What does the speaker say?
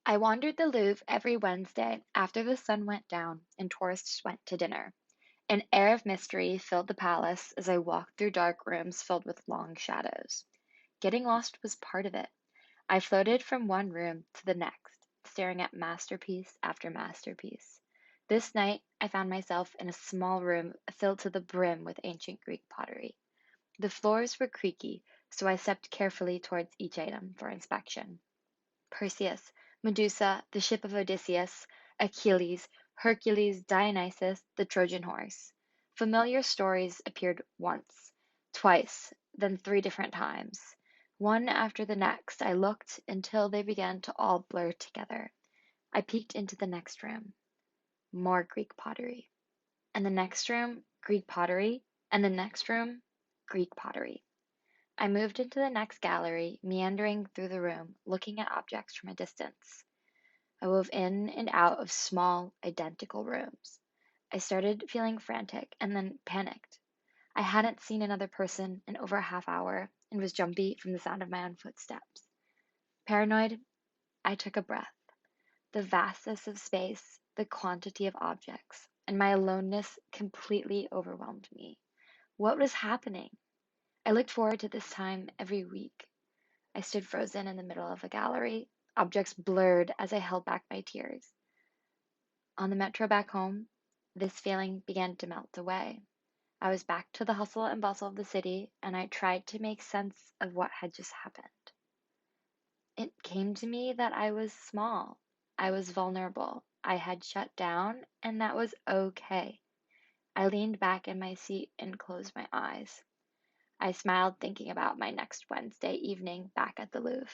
I wandered the Louvre every Wednesday after the sun went down and tourists went to dinner. An air of mystery filled the palace as I walked through dark rooms filled with long shadows. Getting lost was part of it. I floated from one room to the next, staring at masterpiece after masterpiece. This night, I found myself in a small room filled to the brim with ancient Greek pottery. The floors were creaky, so I stepped carefully towards each item for inspection. Perseus, Medusa, the ship of Odysseus, Achilles, Hercules, Dionysus, the Trojan horse. Familiar stories appeared once, twice, then three different times. One after the next, I looked until they began to all blur together. I peeked into the next room. More Greek pottery. And the next room, Greek pottery. And the next room, Greek pottery. I moved into the next gallery, meandering through the room, looking at objects from a distance. I wove in and out of small, identical rooms. I started feeling frantic and then panicked. I hadn't seen another person in over a half hour and was jumpy from the sound of my own footsteps. Paranoid, I took a breath. The vastness of space, the quantity of objects, and my aloneness completely overwhelmed me. What was happening? I looked forward to this time every week. I stood frozen in the middle of a gallery, objects blurred as I held back my tears. On the metro back home, this feeling began to melt away. I was back to the hustle and bustle of the city, and I tried to make sense of what had just happened. It came to me that I was small. I was vulnerable. I had shut down, and that was okay. I leaned back in my seat and closed my eyes. I smiled thinking about my next Wednesday evening back at the Louvre.